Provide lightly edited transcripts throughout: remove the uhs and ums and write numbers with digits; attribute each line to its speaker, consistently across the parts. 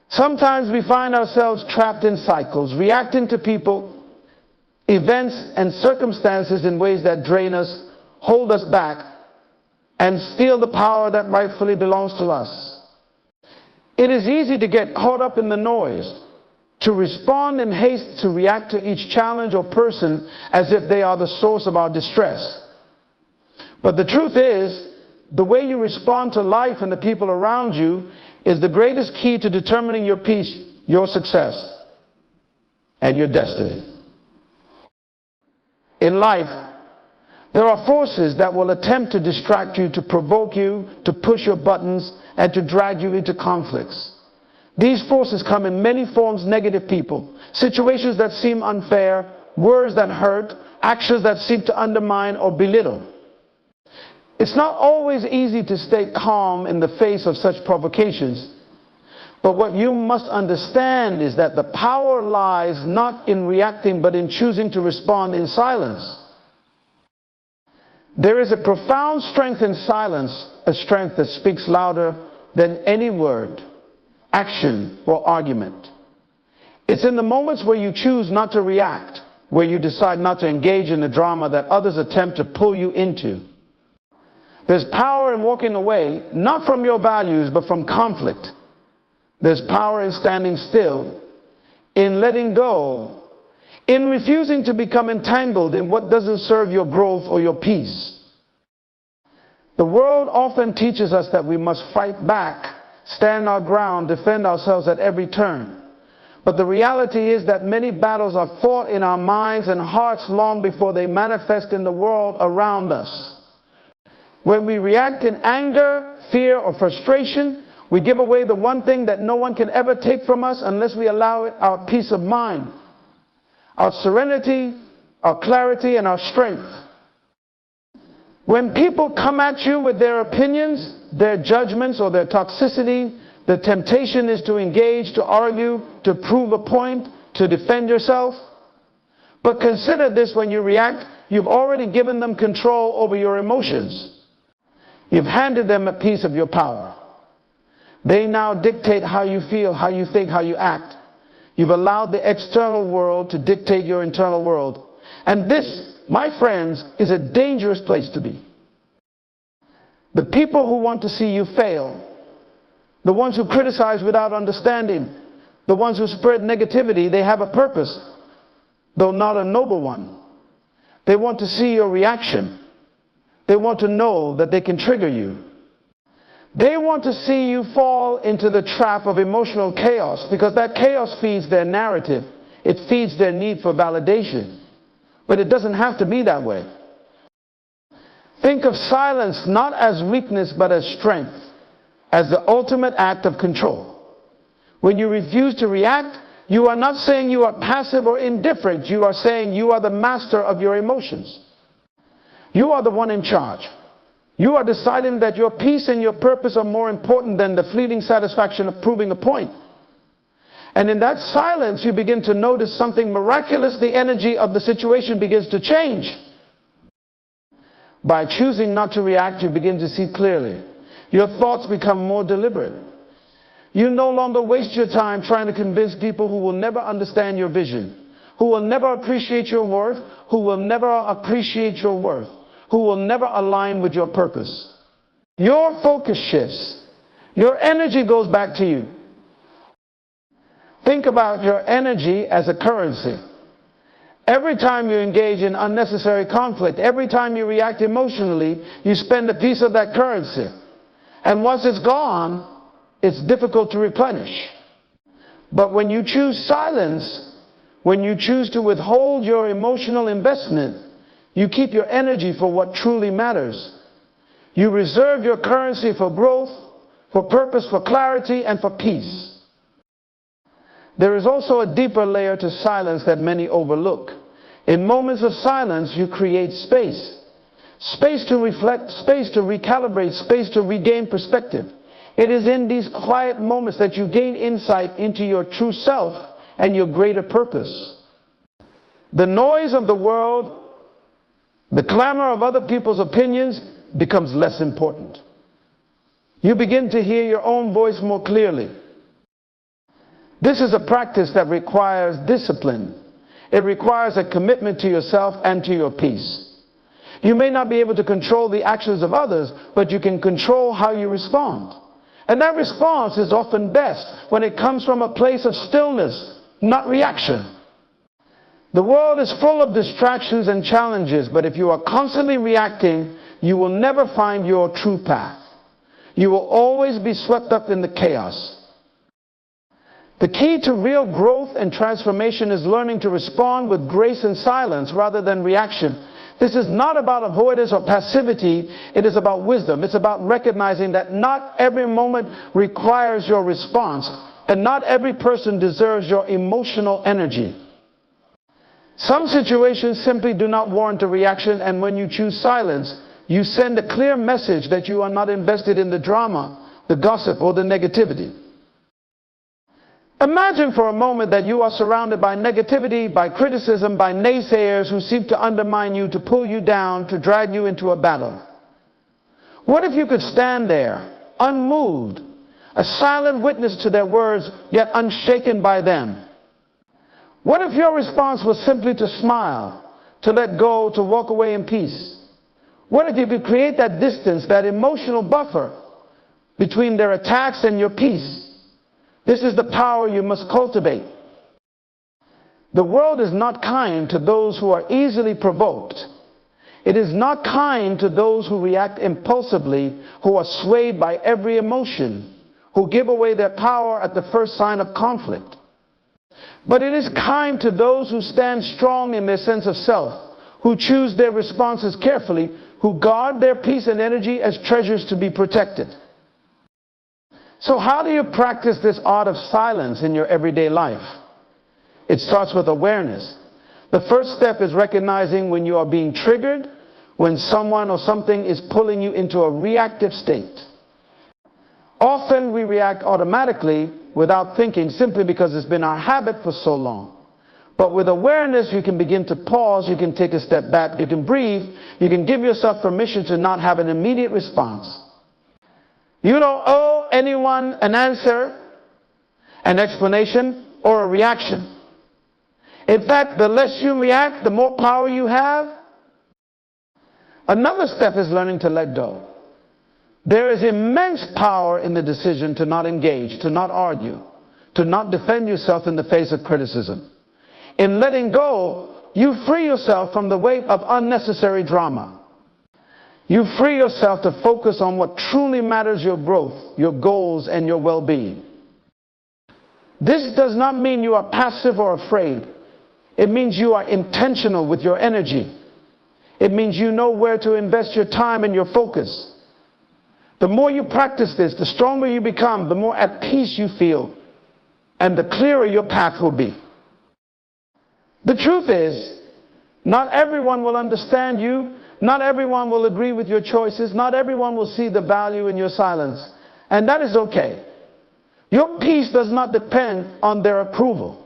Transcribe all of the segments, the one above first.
Speaker 1: Sometimes we find ourselves trapped in cycles, reacting to people, events, and circumstances in ways that drain us, hold us back, and steal the power that rightfully belongs to us. It is easy to get caught up in the noise, to respond in haste, to react to each challenge or person as if they are the source of our distress. But the truth is, the way you respond to life and the people around you is the greatest key to determining your peace, your success, and your destiny. In life, there are forces that will attempt to distract you, to provoke you, to push your buttons, and to drag you into conflicts. These forces come in many forms: negative people, situations that seem unfair, words that hurt, actions that seek to undermine or belittle. It's not always easy to stay calm in the face of such provocations, but what you must understand is that the power lies not in reacting, but in choosing to respond in silence. There is a profound strength in silence, a strength that speaks louder than any word, action, or argument. It's in the moments where you choose not to react, where you decide not to engage in the drama that others attempt to pull you into. There's power in walking away, not from your values, but from conflict. There's power in standing still, in letting go, in refusing to become entangled in what doesn't serve your growth or your peace. The world often teaches us that we must fight back, stand our ground, defend ourselves at every turn. But the reality is that many battles are fought in our minds and hearts long before they manifest in the world around us. When we react in anger, fear, or frustration, we give away the one thing that no one can ever take from us unless we allow it: our peace of mind, our serenity, our clarity, and our strength. When people come at you with their opinions, their judgments, or their toxicity, the temptation is to engage, to argue, to prove a point, to defend yourself. But consider this: when you react, you've already given them control over your emotions. You've handed them a piece of your power. They now dictate how you feel, how you think, how you act. You've allowed the external world to dictate your internal world. And this, my friends, is a dangerous place to be. The people who want to see you fail, the ones who criticize without understanding, the ones who spread negativity, they have a purpose, though not a noble one. They want to see your reaction. They want to know that they can trigger you. They want to see you fall into the trap of emotional chaos, because that chaos feeds their narrative. It feeds their need for validation. But it doesn't have to be that way. Think of silence not as weakness but as strength, as the ultimate act of control. When you refuse to react, you are not saying you are passive or indifferent. You are saying you are the master of your emotions. You are the one in charge. You are deciding that your peace and your purpose are more important than the fleeting satisfaction of proving a point. And in that silence, you begin to notice something miraculous. The energy of the situation begins to change. By choosing not to react, you begin to see clearly. Your thoughts become more deliberate. You no longer waste your time trying to convince people who will never understand your vision, who will never appreciate your worth, who will never appreciate your worth, who will never align with your purpose. Your focus shifts. Your energy goes back to you. Think about your energy as a currency. Every time you engage in unnecessary conflict, every time you react emotionally, you spend a piece of that currency. And once it's gone, it's difficult to replenish. But when you choose silence, when you choose to withhold your emotional investment, you keep your energy for what truly matters. You reserve your currency for growth, for purpose, for clarity, and for peace. There is also a deeper layer to silence that many overlook. In moments of silence, you create space. Space to reflect, space to recalibrate, space to regain perspective. It is in these quiet moments that you gain insight into your true self and your greater purpose. The noise of the world, the clamor of other people's opinions becomes less important. You begin to hear your own voice more clearly. This is a practice that requires discipline. It requires a commitment to yourself and to your peace. You may not be able to control the actions of others, but you can control how you respond. And that response is often best when it comes from a place of stillness, not reaction. The world is full of distractions and challenges, but if you are constantly reacting, you will never find your true path. You will always be swept up in the chaos. The key to real growth and transformation is learning to respond with grace and silence rather than reaction. This is not about avoidance or passivity. It is about wisdom. It's about recognizing that not every moment requires your response, and not every person deserves your emotional energy. Some situations simply do not warrant a reaction, and when you choose silence, you send a clear message that you are not invested in the drama, the gossip, or the negativity. Imagine for a moment that you are surrounded by negativity, by criticism, by naysayers who seek to undermine you, to pull you down, to drag you into a battle. What if you could stand there, unmoved, a silent witness to their words, yet unshaken by them? What if your response was simply to smile, to let go, to walk away in peace? What if you could create that distance, that emotional buffer between their attacks and your peace? This is the power you must cultivate. The world is not kind to those who are easily provoked. It is not kind to those who react impulsively, who are swayed by every emotion, who give away their power at the first sign of conflict. But it is kind to those who stand strong in their sense of self, who choose their responses carefully, who guard their peace and energy as treasures to be protected. So how do you practice this art of silence in your everyday life? It starts with awareness. The first step is recognizing when you are being triggered, when someone or something is pulling you into a reactive state. Often we react automatically without thinking, simply because it's been our habit for so long. But with awareness, you can begin to pause, you can take a step back, you can breathe, you can give yourself permission to not have an immediate response. You don't owe anyone an answer, an explanation, or a reaction. In fact, the less you react, the more power you have. Another step is learning to let go. There is immense power in the decision to not engage, to not argue, to not defend yourself in the face of criticism. In letting go, you free yourself from the weight of unnecessary drama. You free yourself to focus on what truly matters: your growth, your goals, and your well-being. This does not mean you are passive or afraid. It means you are intentional with your energy. It means you know where to invest your time and your focus. The more you practice this, the stronger you become, the more at peace you feel, and the clearer your path will be. The truth is, not everyone will understand you. Not everyone will agree with your choices. Not everyone will see the value in your silence. And that is okay. Your peace does not depend on their approval.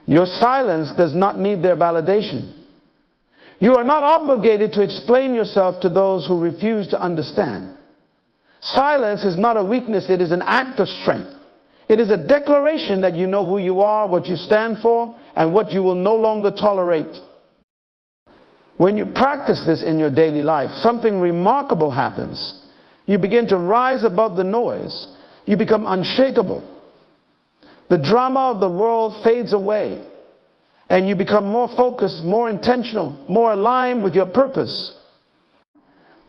Speaker 1: Your silence does not need their validation. You are not obligated to explain yourself to those who refuse to understand. Silence is not a weakness, it is an act of strength. It is a declaration that you know who you are, what you stand for, and what you will no longer tolerate. When you practice this in your daily life, something remarkable happens. You begin to rise above the noise. You become unshakable. The drama of the world fades away, and you become more focused, more intentional, more aligned with your purpose.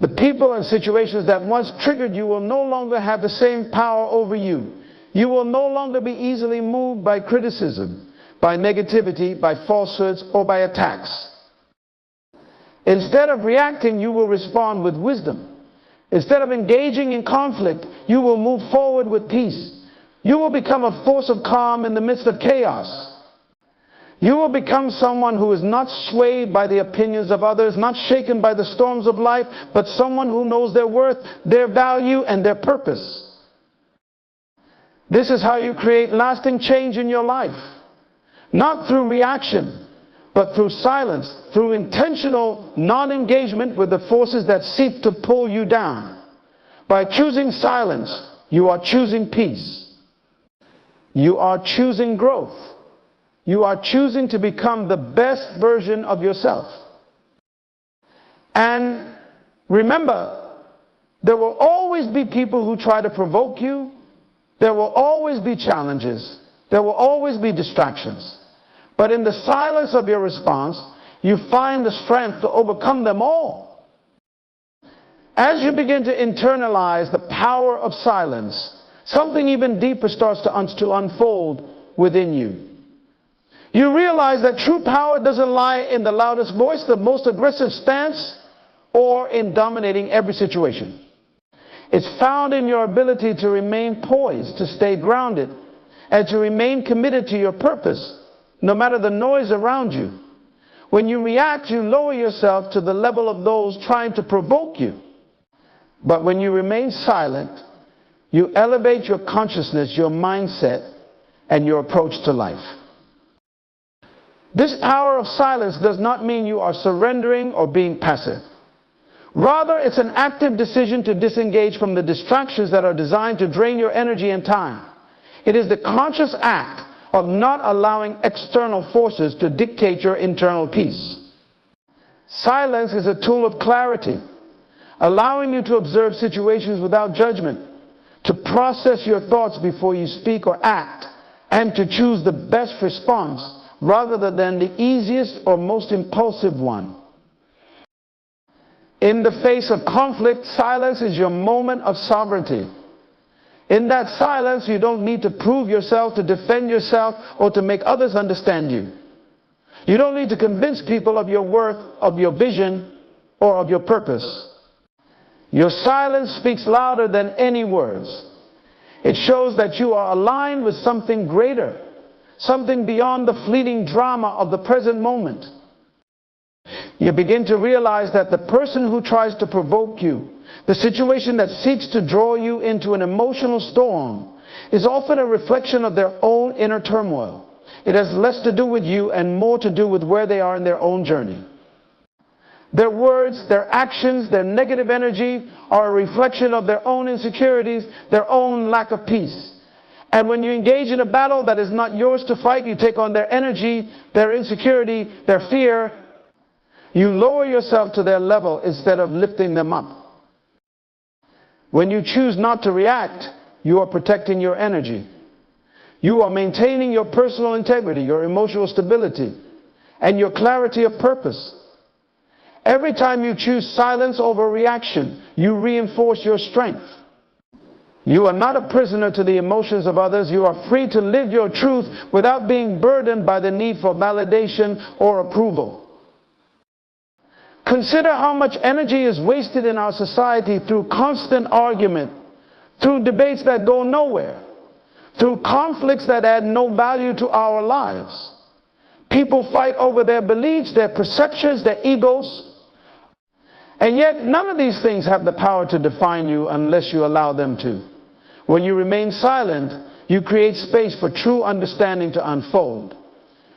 Speaker 1: The people and situations that once triggered you will no longer have the same power over you. You will no longer be easily moved by criticism, by negativity, by falsehoods, or by attacks. Instead of reacting, you will respond with wisdom. Instead of engaging in conflict, you will move forward with peace. You will become a force of calm in the midst of chaos. You will become someone who is not swayed by the opinions of others, not shaken by the storms of life, but someone who knows their worth, their value, and their purpose. This is how you create lasting change in your life. Not through reaction, but through silence, through intentional non-engagement with the forces that seek to pull you down. By choosing silence, you are choosing peace. You are choosing growth. You are choosing to become the best version of yourself. And remember, there will always be people who try to provoke you. There will always be challenges. There will always be distractions. But in the silence of your response, you find the strength to overcome them all. As you begin to internalize the power of silence, something even deeper starts to unfold within you. You realize that true power doesn't lie in the loudest voice, the most aggressive stance, or in dominating every situation. It's found in your ability to remain poised, to stay grounded, and to remain committed to your purpose, no matter the noise around you. When you react, you lower yourself to the level of those trying to provoke you. But when you remain silent, you elevate your consciousness, your mindset, and your approach to life. This power of silence does not mean you are surrendering or being passive. Rather, it's an active decision to disengage from the distractions that are designed to drain your energy and time. It is the conscious act of not allowing external forces to dictate your internal peace. Silence is a tool of clarity, allowing you to observe situations without judgment, to process your thoughts before you speak or act, and to choose the best response rather than the easiest or most impulsive one. In the face of conflict, silence is your moment of sovereignty. In that silence, you don't need to prove yourself, to defend yourself, or to make others understand you. You don't need to convince people of your worth, of your vision, or of your purpose. Your silence speaks louder than any words. It shows that you are aligned with something greater, something beyond the fleeting drama of the present moment. You begin to realize that the person who tries to provoke you, the situation that seeks to draw you into an emotional storm, is often a reflection of their own inner turmoil. It has less to do with you and more to do with where they are in their own journey. Their words, their actions, their negative energy are a reflection of their own insecurities, their own lack of peace. And when you engage in a battle that is not yours to fight, you take on their energy, their insecurity, their fear. You lower yourself to their level instead of lifting them up. When you choose not to react, you are protecting your energy. You are maintaining your personal integrity, your emotional stability, and your clarity of purpose. Every time you choose silence over reaction, you reinforce your strength. You are not a prisoner to the emotions of others. You are free to live your truth without being burdened by the need for validation or approval. Consider how much energy is wasted in our society through constant argument, through debates that go nowhere, through conflicts that add no value to our lives. People fight over their beliefs, their perceptions, their egos. And yet none of these things have the power to define you unless you allow them to. When you remain silent, you create space for true understanding to unfold.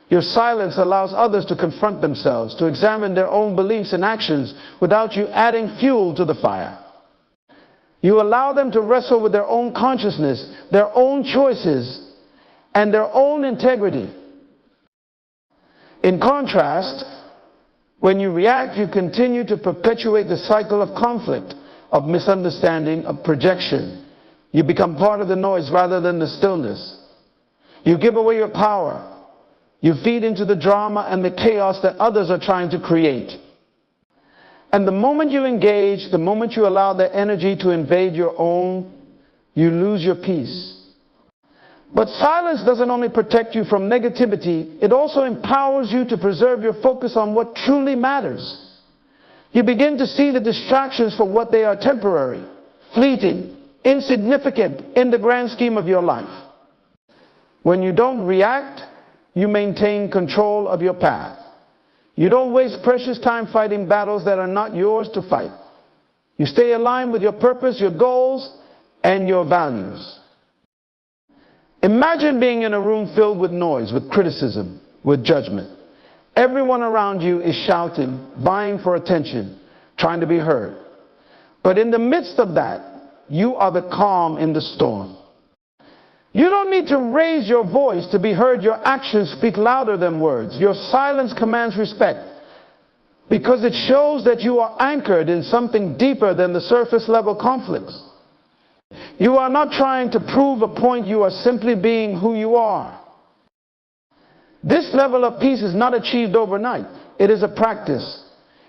Speaker 1: Your silence allows others to confront themselves, to examine their own beliefs and actions without you adding fuel to the fire. You allow them to wrestle with their own consciousness, their own choices, and their own integrity. In contrast, when you react, you continue to perpetuate the cycle of conflict, of misunderstanding, of projection. You become part of the noise rather than the stillness. You give away your power. You feed into the drama and the chaos that others are trying to create. And the moment you engage, the moment you allow their energy to invade your own, you lose your peace. But silence doesn't only protect you from negativity, it also empowers you to preserve your focus on what truly matters. You begin to see the distractions for what they are: temporary, fleeting, insignificant in the grand scheme of your life. When you don't react, you maintain control of your path. You don't waste precious time fighting battles that are not yours to fight. You stay aligned with your purpose, your goals, and your values. Imagine being in a room filled with noise, with criticism, with judgment. Everyone around you is shouting, vying for attention, trying to be heard. But in the midst of that, you are the calm in the storm. You don't need to raise your voice to be heard. Your actions speak louder than words. Your silence commands respect, because it shows that you are anchored in something deeper than the surface level conflicts. You are not trying to prove a point. You are simply being who you are. This level of peace is not achieved overnight. It is a practice.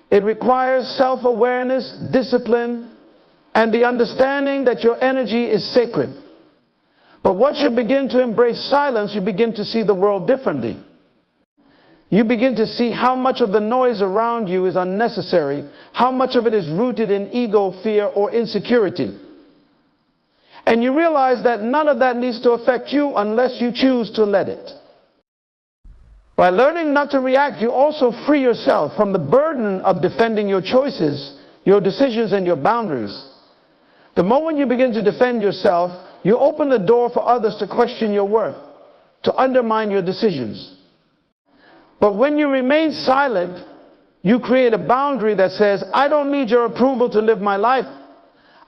Speaker 1: It requires self-awareness, discipline, and the understanding that your energy is sacred. But once you begin to embrace silence, you begin to see the world differently. You begin to see how much of the noise around you is unnecessary, how much of it is rooted in ego, fear, or insecurity. And you realize that none of that needs to affect you unless you choose to let it. By learning not to react, you also free yourself from the burden of defending your choices, your decisions, and your boundaries. The moment you begin to defend yourself, you open the door for others to question your worth, to undermine your decisions. But when you remain silent, you create a boundary that says, I don't need your approval to live my life.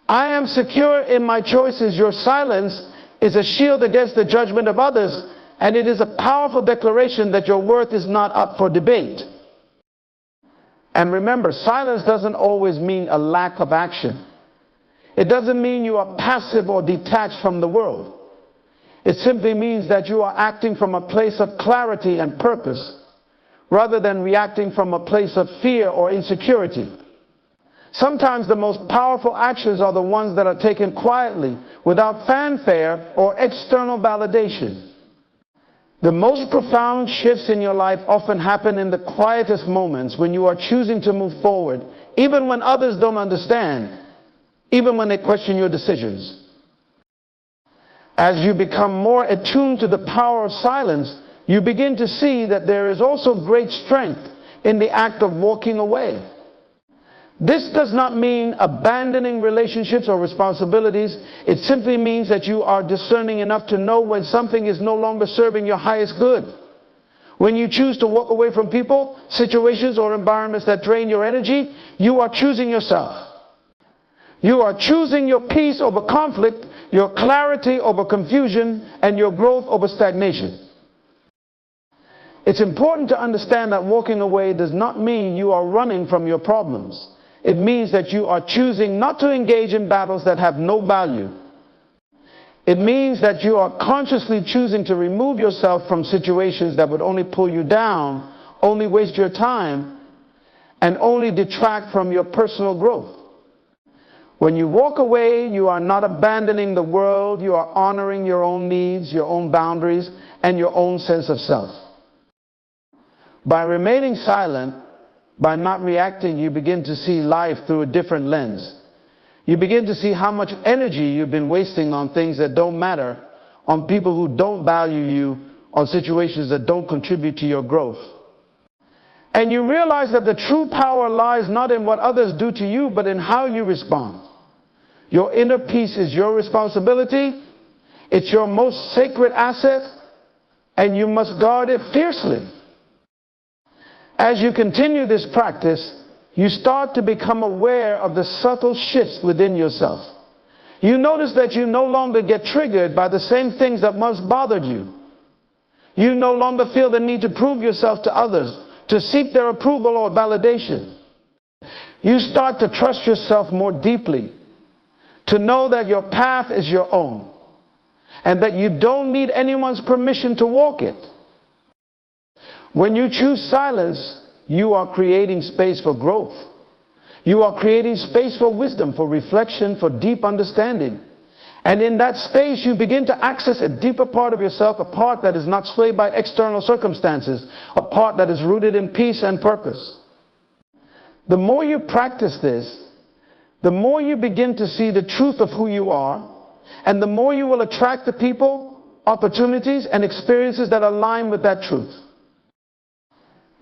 Speaker 1: I am secure in my choices. Your silence is a shield against the judgment of others, and it is a powerful declaration that your worth is not up for debate. And remember, silence doesn't always mean a lack of action. It doesn't mean you are passive or detached from the world. It simply means that you are acting from a place of clarity and purpose, rather than reacting from a place of fear or insecurity. Sometimes the most powerful actions are the ones that are taken quietly, without fanfare or external validation. The most profound shifts in your life often happen in the quietest moments, when you are choosing to move forward, even when others don't understand, even when they question your decisions. As you become more attuned to the power of silence, you begin to see that there is also great strength in the act of walking away. This does not mean abandoning relationships or responsibilities. It simply means that you are discerning enough to know when something is no longer serving your highest good. When you choose to walk away from people, situations, or environments that drain your energy, you are choosing yourself. You are choosing your peace over conflict, your clarity over confusion, and your growth over stagnation. It's important to understand that walking away does not mean you are running from your problems. It means that you are choosing not to engage in battles that have no value. It means that you are consciously choosing to remove yourself from situations that would only pull you down, only waste your time, and only detract from your personal growth. When you walk away, you are not abandoning the world. You are honoring your own needs, your own boundaries, and your own sense of self. By remaining silent, by not reacting, you begin to see life through a different lens. You begin to see how much energy you've been wasting on things that don't matter, on people who don't value you, on situations that don't contribute to your growth. And you realize that the true power lies not in what others do to you, but in how you respond. Your inner peace is your responsibility. It's your most sacred asset, and you must guard it fiercely. As you continue this practice, you start to become aware of the subtle shifts within yourself. You notice that you no longer get triggered by the same things that once bothered you. You no longer feel the need to prove yourself to others, to seek their approval or validation. You start to trust yourself more deeply, to know that your path is your own, and that you don't need anyone's permission to walk it. When you choose silence, you are creating space for growth. You are creating space for wisdom, for reflection, for deep understanding. And in that space, you begin to access a deeper part of yourself, a part that is not swayed by external circumstances, a part that is rooted in peace and purpose. The more you practice this, the more you begin to see the truth of who you are, and the more you will attract the people, opportunities, and experiences that align with that truth.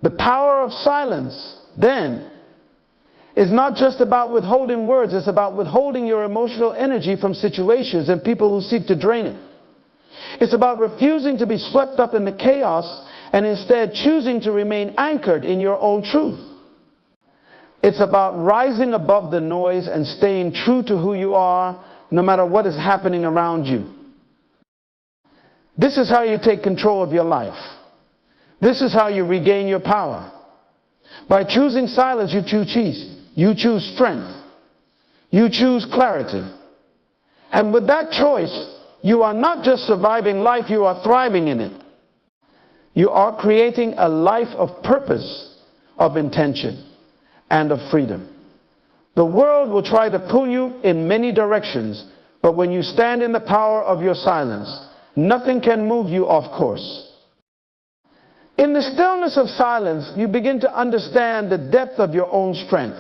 Speaker 1: The power of silence, then, is not just about withholding words. It's about withholding your emotional energy from situations and people who seek to drain it. It's about refusing to be swept up in the chaos and instead choosing to remain anchored in your own truth. It's about rising above the noise and staying true to who you are, no matter what is happening around you. This is how you take control of your life. This is how you regain your power. By choosing silence, you choose peace. You choose strength. You choose clarity. And with that choice, you are not just surviving life, you are thriving in it. You are creating a life of purpose, of intention, and of freedom. The world will try to pull you in many directions, but when you stand in the power of your silence, nothing can move you off course. In the stillness of silence, you begin to understand the depth of your own strength.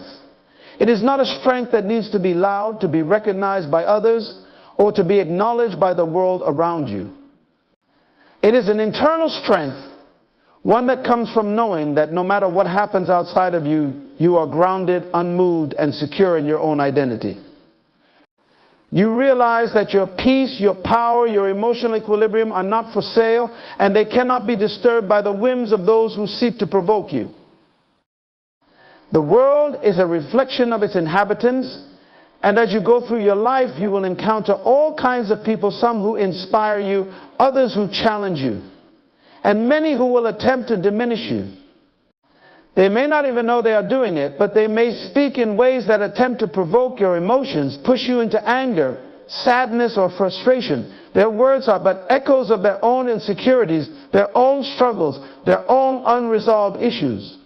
Speaker 1: It is not a strength that needs to be loud, to be recognized by others, or to be acknowledged by the world around you. It is an internal strength, one that comes from knowing that no matter what happens outside of you, you are grounded, unmoved, and secure in your own identity. You realize that your peace, your power, your emotional equilibrium are not for sale, and they cannot be disturbed by the whims of those who seek to provoke you. The world is a reflection of its inhabitants, and as you go through your life, you will encounter all kinds of people, some who inspire you, others who challenge you, and many who will attempt to diminish you. They may not even know they are doing it, but they may speak in ways that attempt to provoke your emotions, push you into anger, sadness, or frustration. Their words are but echoes of their own insecurities, their own struggles, their own unresolved issues.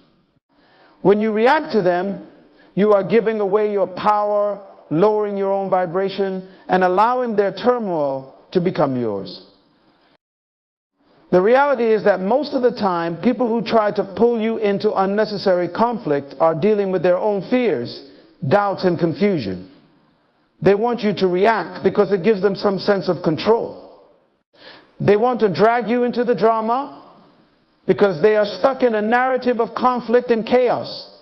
Speaker 1: When you react to them, you are giving away your power, lowering your own vibration, and allowing their turmoil to become yours. The reality is that most of the time, people who try to pull you into unnecessary conflict are dealing with their own fears, doubts, and confusion. They want you to react because it gives them some sense of control. They want to drag you into the drama because they are stuck in a narrative of conflict and chaos.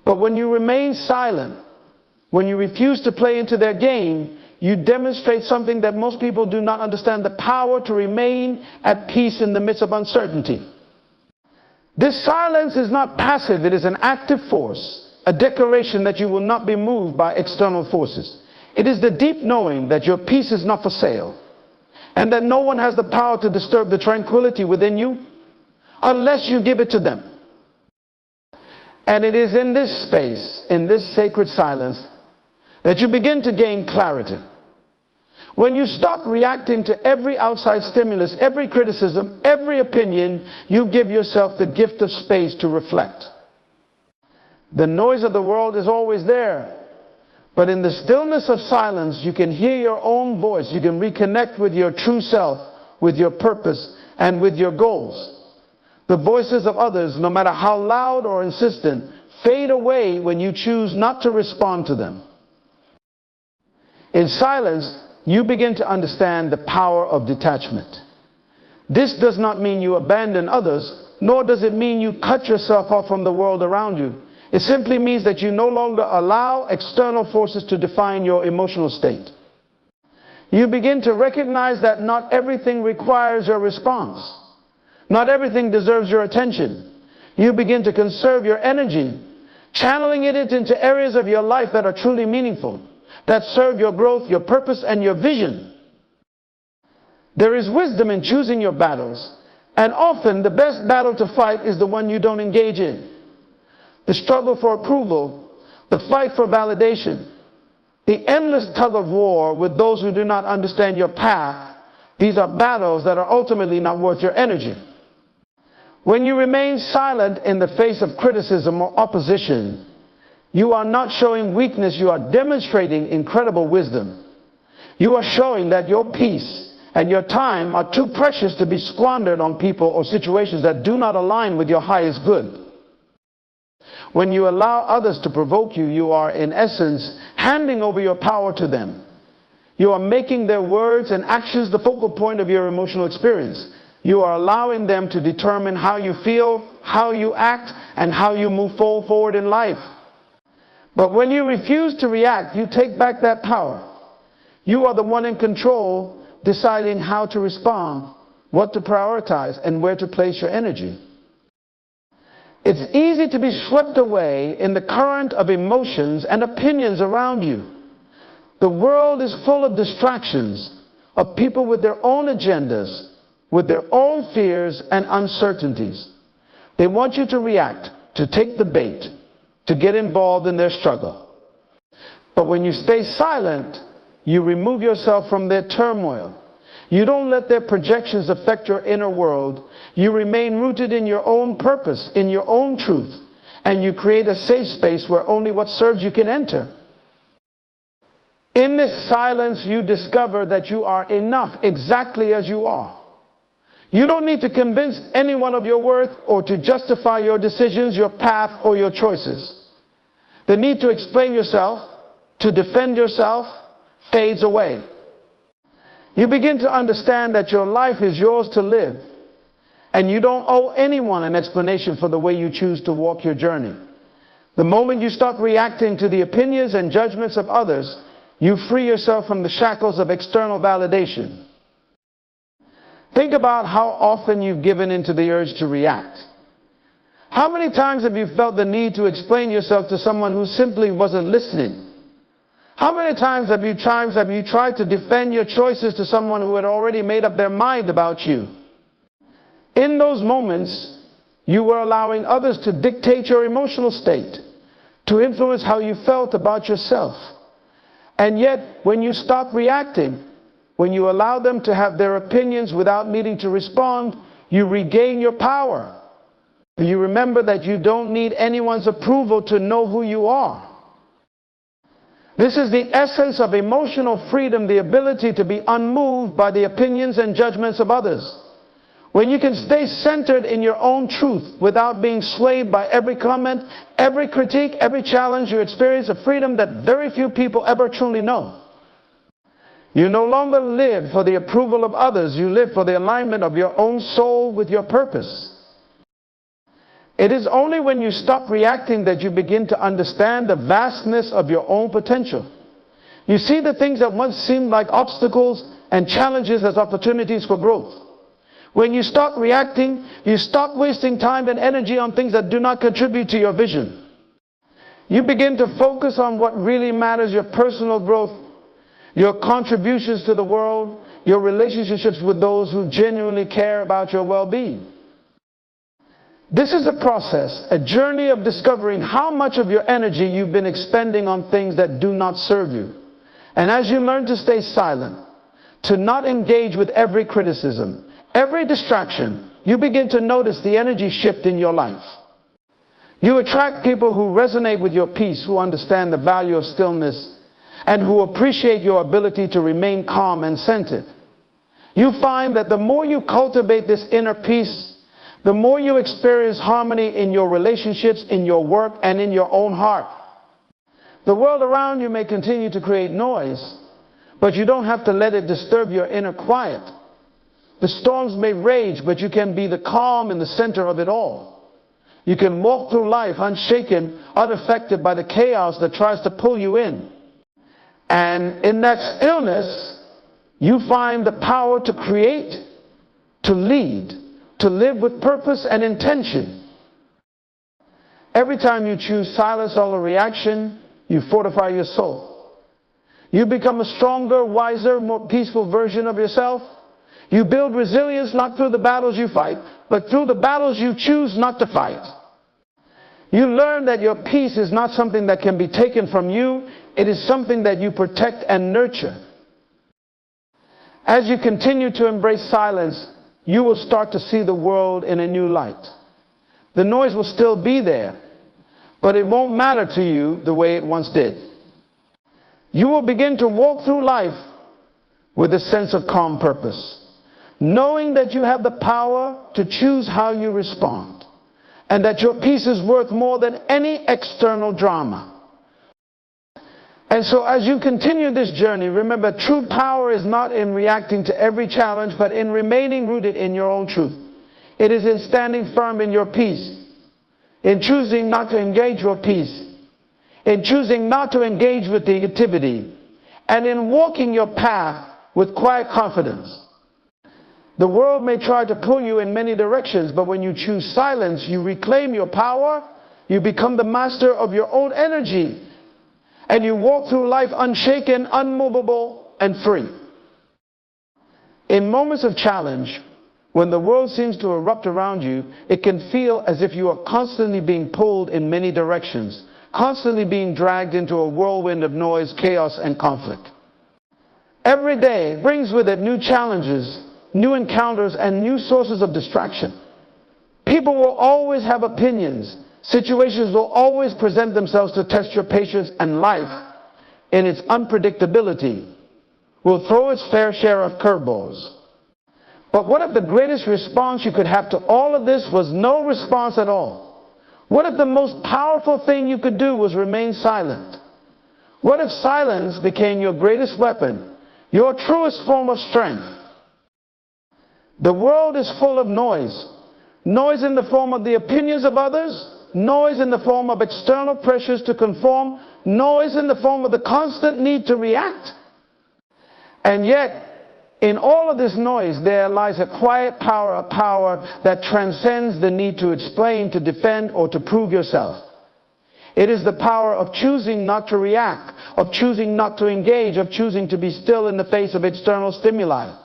Speaker 1: But when you remain silent, when you refuse to play into their game, you demonstrate something that most people do not understand: the power to remain at peace in the midst of uncertainty. This silence is not passive, it is an active force, a declaration that you will not be moved by external forces. It is the deep knowing that your peace is not for sale, and that no one has the power to disturb the tranquility within you unless you give it to them. And it is in this space, in this sacred silence, that you begin to gain clarity. When you stop reacting to every outside stimulus, every criticism, every opinion, you give yourself the gift of space to reflect. The noise of the world is always there, but in the stillness of silence, you can hear your own voice. You can reconnect with your true self, with your purpose, and with your goals. The voices of others, no matter how loud or insistent, fade away when you choose not to respond to them. In silence, you begin to understand the power of detachment. This does not mean you abandon others, nor does it mean you cut yourself off from the world around you. It simply means that you no longer allow external forces to define your emotional state. You begin to recognize that not everything requires your response. Not everything deserves your attention. You begin to conserve your energy, channeling it into areas of your life that are truly meaningful, that serve your growth, your purpose, and your vision. There is wisdom in choosing your battles, and often the best battle to fight is the one you don't engage in. The struggle for approval, the fight for validation, the endless tug of war with those who do not understand your path, these are battles that are ultimately not worth your energy. When you remain silent in the face of criticism or opposition, you are not showing weakness, you are demonstrating incredible wisdom. You are showing that your peace and your time are too precious to be squandered on people or situations that do not align with your highest good. When you allow others to provoke you, you are in essence handing over your power to them. You are making their words and actions the focal point of your emotional experience. You are allowing them to determine how you feel, how you act, and how you move forward in life. But when you refuse to react, you take back that power. You are the one in control, deciding how to respond, what to prioritize, and where to place your energy. It's easy to be swept away in the current of emotions and opinions around you. The world is full of distractions, of people with their own agendas, with their own fears and uncertainties. They want you to react, to take the bait, to get involved in their struggle. But when you stay silent, you remove yourself from their turmoil. You don't let their projections affect your inner world. You remain rooted in your own purpose, in your own truth, and you create a safe space where only what serves you can enter. In this silence, you discover that you are enough exactly as you are. You don't need to convince anyone of your worth or to justify your decisions, your path, or your choices. The need to explain yourself, to defend yourself, fades away. You begin to understand that your life is yours to live, and you don't owe anyone an explanation for the way you choose to walk your journey. The moment you start reacting to the opinions and judgments of others, you free yourself from the shackles of external validation. Think about how often you've given into the urge to react. How many times have you felt the need to explain yourself to someone who simply wasn't listening? How many times have you tried to defend your choices to someone who had already made up their mind about you? In those moments, you were allowing others to dictate your emotional state, to influence how you felt about yourself. And yet, when you stop reacting, when you allow them to have their opinions without needing to respond, you regain your power. You remember that you don't need anyone's approval to know who you are. This is the essence of emotional freedom, the ability to be unmoved by the opinions and judgments of others. When you can stay centered in your own truth without being swayed by every comment, every critique, every challenge, you experience a freedom that very few people ever truly know. You no longer live for the approval of others, you live for the alignment of your own soul with your purpose. It is only when you stop reacting that you begin to understand the vastness of your own potential. You see the things that once seemed like obstacles and challenges as opportunities for growth. When you stop reacting, you stop wasting time and energy on things that do not contribute to your vision. You begin to focus on what really matters, your personal growth, your contributions to the world, your relationships with those who genuinely care about your well-being. This is a process, a journey of discovering how much of your energy you've been expending on things that do not serve you. And as you learn to stay silent, to not engage with every criticism, every distraction, you begin to notice the energy shift in your life. You attract people who resonate with your peace, who understand the value of stillness, and who appreciate your ability to remain calm and centered. You find that the more you cultivate this inner peace, the more you experience harmony in your relationships, in your work, and in your own heart. The world around you may continue to create noise, but you don't have to let it disturb your inner quiet. The storms may rage, but you can be the calm in the center of it all. You can walk through life unshaken, unaffected by the chaos that tries to pull you in. And in that stillness, you find the power to create, to lead, to live with purpose and intention. Every time you choose silence over reaction, you fortify your soul. You become a stronger, wiser, more peaceful version of yourself. You build resilience not through the battles you fight, but through the battles you choose not to fight. You learn that your peace is not something that can be taken from you. It is something that you protect and nurture. As you continue to embrace silence, you will start to see the world in a new light. The noise will still be there, but it won't matter to you the way it once did. You will begin to walk through life with a sense of calm purpose, knowing that you have the power to choose how you respond, and that your peace is worth more than any external drama. And so as you continue this journey, remember, true power is not in reacting to every challenge, but in remaining rooted in your own truth. It is in standing firm in your peace, in choosing not to engage your peace, in choosing not to engage with negativity, and in walking your path with quiet confidence. The world may try to pull you in many directions, but when you choose silence, you reclaim your power, you become the master of your own energy, and you walk through life unshaken, unmovable, and free. In moments of challenge, When the world seems to erupt around you, it can feel as if you are constantly being pulled in many directions, constantly being dragged into a whirlwind of noise, chaos, and conflict. Every day brings with it new challenges, new encounters, and new sources of distraction. People will always have opinions. Situations will always present themselves to test your patience, and life, in its unpredictability, will throw its fair share of curveballs. But what if the greatest response you could have to all of this was no response at all? What if the most powerful thing you could do was remain silent? What if silence became your greatest weapon, your truest form of strength? The world is full of noise. Noise in the form of the opinions of others, noise in the form of external pressures to conform, noise in the form of the constant need to react. And yet, in all of this noise, there lies a quiet power, a power that transcends the need to explain, to defend, or to prove yourself. It is the power of choosing not to react, of choosing not to engage, of choosing to be still in the face of external stimuli.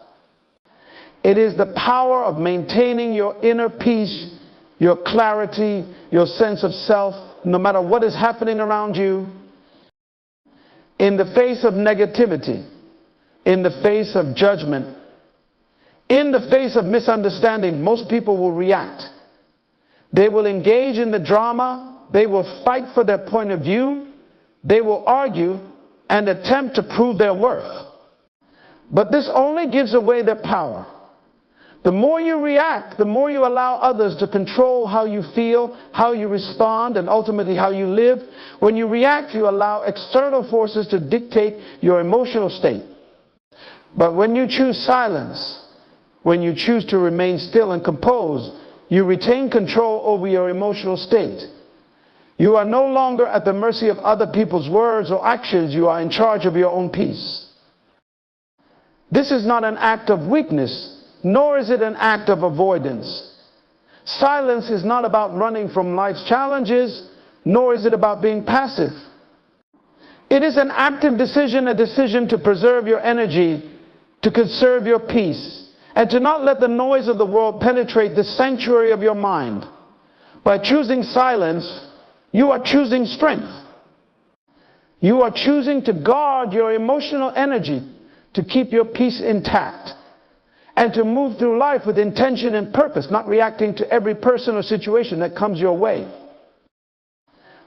Speaker 1: It is the power of maintaining your inner peace, your clarity, your sense of self, no matter what is happening around you, in the face of negativity, in the face of judgment, in the face of misunderstanding. Most people will react. They will engage in the drama. They will fight for their point of view. They will argue and attempt to prove their worth. But this only gives away their power. The more you react, the more you allow others to control how you feel, how you respond, and ultimately how you live. When you react, you allow external forces to dictate your emotional state. But when you choose silence, when you choose to remain still and composed, you retain control over your emotional state. You are no longer at the mercy of other people's words or actions. You are in charge of your own peace. This is not an act of weakness, nor is it an act of avoidance. Silence is not about running from life's challenges, nor is it about being passive. It is an active decision, a decision to preserve your energy, to conserve your peace, and to not let the noise of the world penetrate the sanctuary of your mind. By choosing silence, you are choosing strength. You are choosing to guard your emotional energy, to keep your peace intact, and to move through life with intention and purpose, not reacting to every person or situation that comes your way.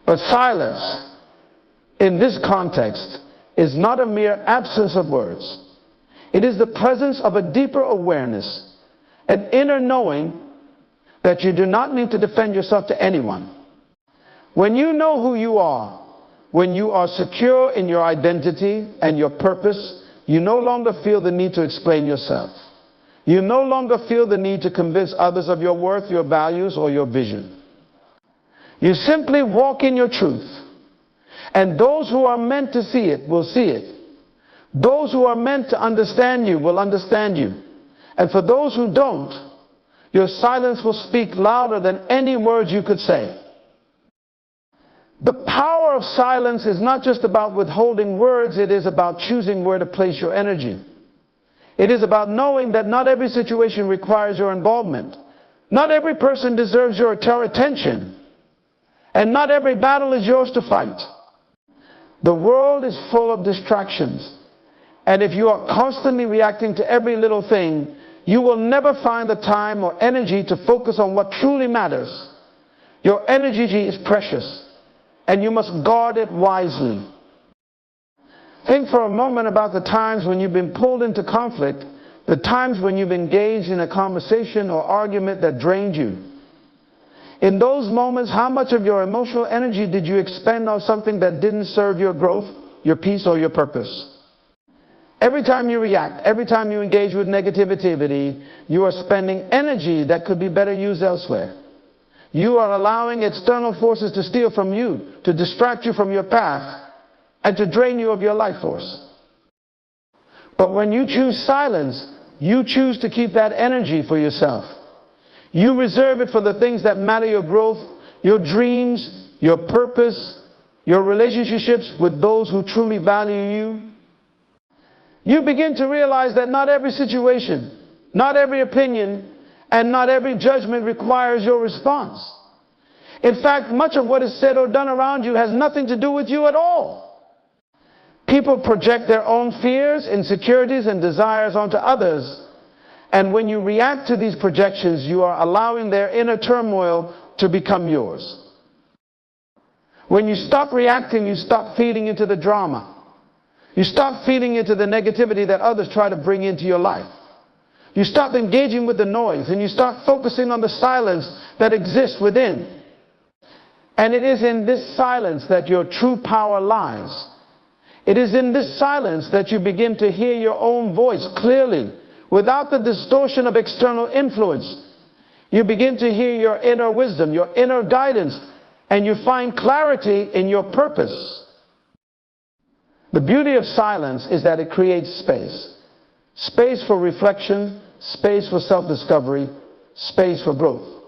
Speaker 1: But silence, in this context, is not a mere absence of words. It is the presence of a deeper awareness, an inner knowing that you do not need to defend yourself to anyone. When you know who you are, when you are secure in your identity and your purpose, you no longer feel the need to explain yourself. You no longer feel the need to convince others of your worth, your values, or your vision. You simply walk in your truth, and those who are meant to see it will see it. Those who are meant to understand you will understand you. And for those who don't, your silence will speak louder than any words you could say. The power of silence is not just about withholding words, it is about choosing where to place your energy. It is about knowing that not every situation requires your involvement. Not every person deserves your attention. And not every battle is yours to fight. The world is full of distractions. And if you are constantly reacting to every little thing, you will never find the time or energy to focus on what truly matters. Your energy is precious, and you must guard it wisely. Think for a moment about the times when you've been pulled into conflict, the times when you've engaged in a conversation or argument that drained you. In those moments, how much of your emotional energy did you expend on something that didn't serve your growth, your peace, or your purpose? Every time you react, every time you engage with negativity, you are spending energy that could be better used elsewhere. You are allowing external forces to steal from you, to distract you from your path, and to drain you of your life force. But when you choose silence, you choose to keep that energy for yourself. You reserve it for the things that matter: your growth, your dreams, your purpose, your relationships with those who truly value you. You begin to realize that not every situation, not every opinion, And not every judgment requires your response. In fact, much of what is said or done around you has nothing to do with you at all. People project their own fears, insecurities, and desires onto others. And when you react to these projections, you are allowing their inner turmoil to become yours. When you stop reacting, you stop feeding into the drama. You stop feeding into the negativity that others try to bring into your life. You stop engaging with the noise, and you start focusing on the silence that exists within. And it is in this silence that your true power lies. It is in this silence that you begin to hear your own voice clearly, without the distortion of external influence. You begin to hear your inner wisdom, your inner guidance, and you find clarity in your purpose. The beauty of silence is that it creates space. Space for reflection, space for self-discovery, space for growth.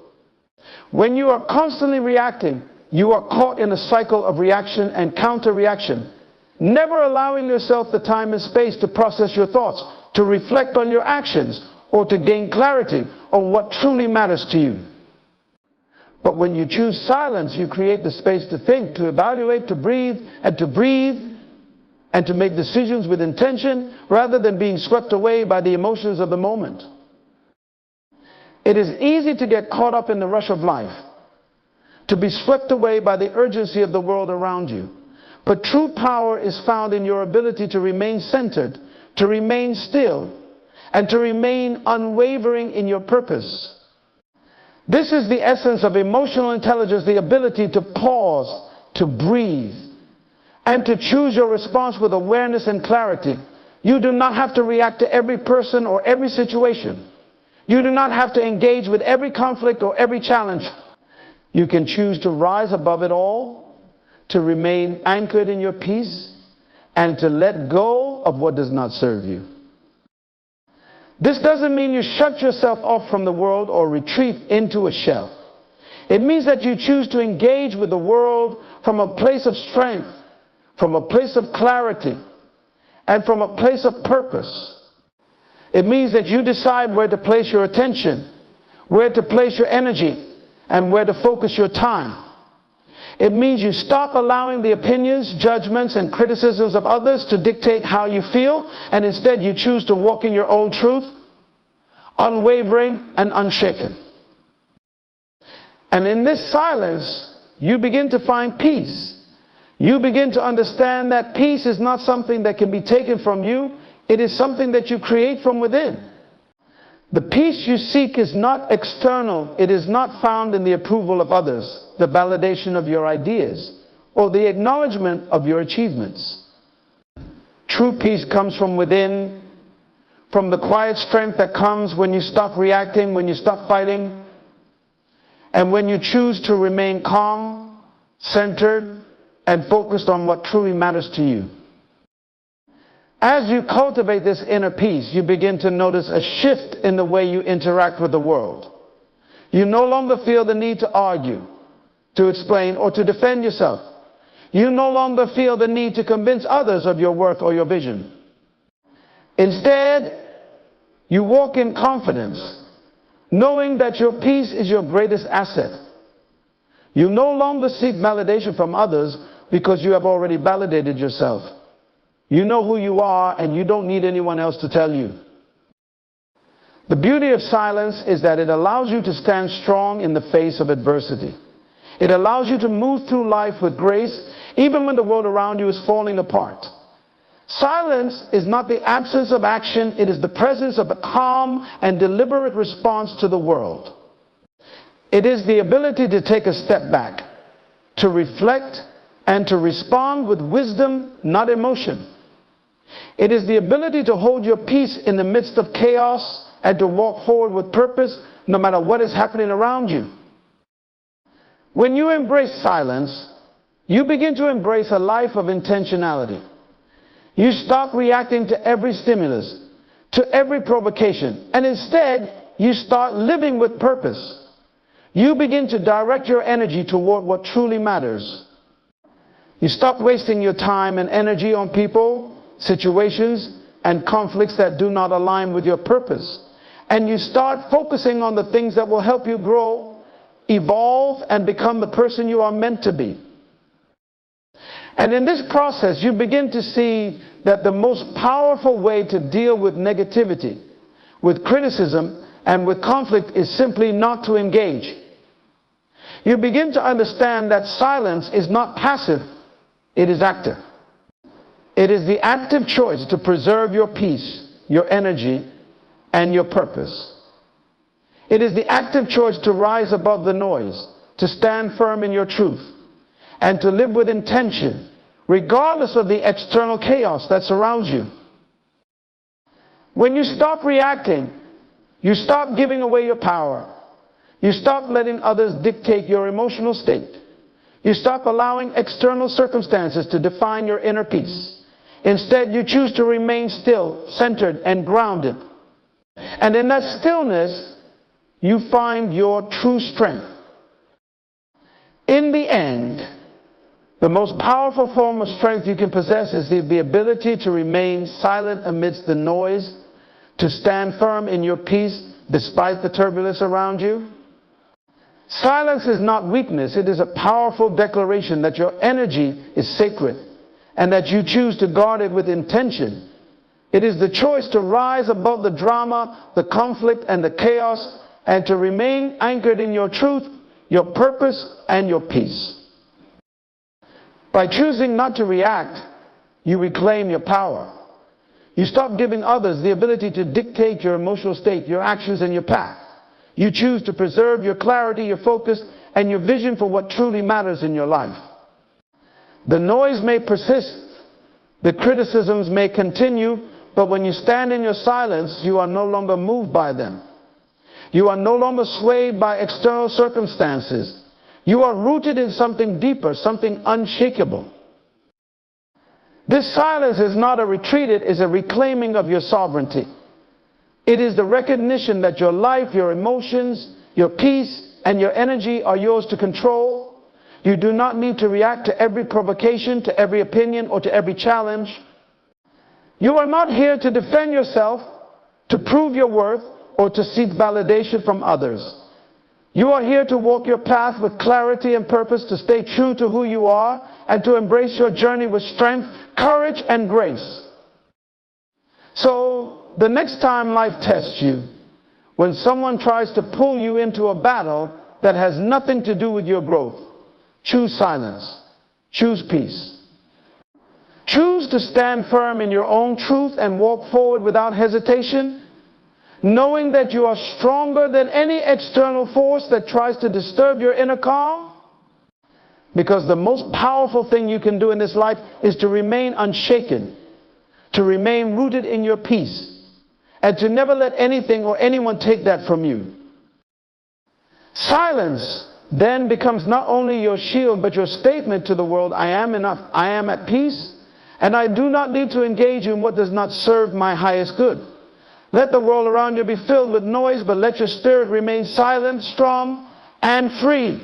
Speaker 1: When you are constantly reacting, you are caught in a cycle of reaction and counter-reaction, never allowing yourself the time and space to process your thoughts, to reflect on your actions, or to gain clarity on what truly matters to you. But when you choose silence, you create the space to think, to evaluate, to breathe, and to make decisions with intention, rather than being swept away by the emotions of the moment. It is easy to get caught up in the rush of life, to be swept away by the urgency of the world around you. But true power is found in your ability to remain centered, to remain still, and to remain unwavering in your purpose. This is the essence of emotional intelligence, the ability to pause, to breathe, and to choose your response with awareness and clarity. You do not have to react to every person or every situation. You do not have to engage with every conflict or every challenge. You can choose to rise above it all, to remain anchored in your peace, and to let go of what does not serve you. This doesn't mean you shut yourself off from the world or retreat into a shell. It means that you choose to engage with the world from a place of strength, from a place of clarity, and from a place of purpose. It means that you decide where to place your attention, where to place your energy, and where to focus your time. It means you stop allowing the opinions, judgments, and criticisms of others to dictate how you feel, and instead you choose to walk in your own truth, unwavering and unshaken. And in this silence, you begin to find peace. You begin to understand that peace is not something that can be taken from you. It is something that you create from within. The peace you seek is not external. It is not found in the approval of others, the validation of your ideas, or the acknowledgement of your achievements. True peace comes from within, from the quiet strength that comes when you stop reacting, when you stop fighting, and when you choose to remain calm, centered, and focused on what truly matters to you. As you cultivate this inner peace, you begin to notice a shift in the way you interact with the world. You no longer feel the need to argue, to explain, or to defend yourself. You no longer feel the need to convince others of your worth or your vision. Instead, you walk in confidence, knowing that your peace is your greatest asset. You no longer seek validation from others because you have already validated yourself. You know who you are, and you don't need anyone else to tell you. The beauty of silence is that it allows you to stand strong in the face of adversity. It allows you to move through life with grace, even when the world around you is falling apart. Silence is not the absence of action, it is the presence of a calm and deliberate response to the world. It is the ability to take a step back, to reflect, and to respond with wisdom, not emotion. It is the ability to hold your peace in the midst of chaos and to walk forward with purpose no matter what is happening around you. When you embrace silence, you begin to embrace a life of intentionality. You stop reacting to every stimulus, to every provocation, and instead you start living with purpose. You begin to direct your energy toward what truly matters. You stop wasting your time and energy on people, situations, and conflicts that do not align with your purpose. and you start focusing on the things that will help you grow, evolve, and become the person you are meant to be. And in this process, you begin to see that the most powerful way to deal with negativity, with criticism, and with conflict is simply not to engage. You begin to understand that silence is not passive, it is active. It is the active choice to preserve your peace, your energy, and your purpose. It is the active choice to rise above the noise, to stand firm in your truth, and to live with intention, regardless of the external chaos that surrounds you. When you stop reacting, you stop giving away your power. You stop letting others dictate your emotional state. You stop allowing external circumstances to define your inner peace. Instead, you choose to remain still, centered, and grounded. And in that stillness, you find your true strength. In the end, the most powerful form of strength you can possess is the ability to remain silent amidst the noise, to stand firm in your peace despite the turbulence around you. Silence is not weakness, it is a powerful declaration that your energy is sacred and that you choose to guard it with intention. It is the choice to rise above the drama, the conflict, and the chaos, and to remain anchored in your truth, your purpose, and your peace. By choosing not to react, you reclaim your power. You stop giving others the ability to dictate your emotional state, your actions, and your path. You choose to preserve your clarity, your focus, and your vision for what truly matters in your life. The noise may persist, the criticisms may continue, but when you stand in your silence, you are no longer moved by them. You are no longer swayed by external circumstances. You are rooted in something deeper, something unshakable. This silence is not a retreat, it is a reclaiming of your sovereignty. It is the recognition that your life, your emotions, your peace, and your energy are yours to control. You do not need to react to every provocation, to every opinion, or to every challenge. You are not here to defend yourself, to prove your worth, or to seek validation from others. You are here to walk your path with clarity and purpose, to stay true to who you are, and to embrace your journey with strength, courage, and grace. So, the next time life tests you, when someone tries to pull you into a battle that has nothing to do with your growth, choose silence. Choose peace. Choose to stand firm in your own truth and walk forward without hesitation, knowing that you are stronger than any external force that tries to disturb your inner calm. Because the most powerful thing you can do in this life is to remain unshaken, to remain rooted in your peace, and to never let anything or anyone take that from you. Silence then becomes not only your shield, but your statement to the world: I am enough, I am at peace, and I do not need to engage in what does not serve my highest good. Let the world around you be filled with noise, but let your spirit remain silent, strong, and free.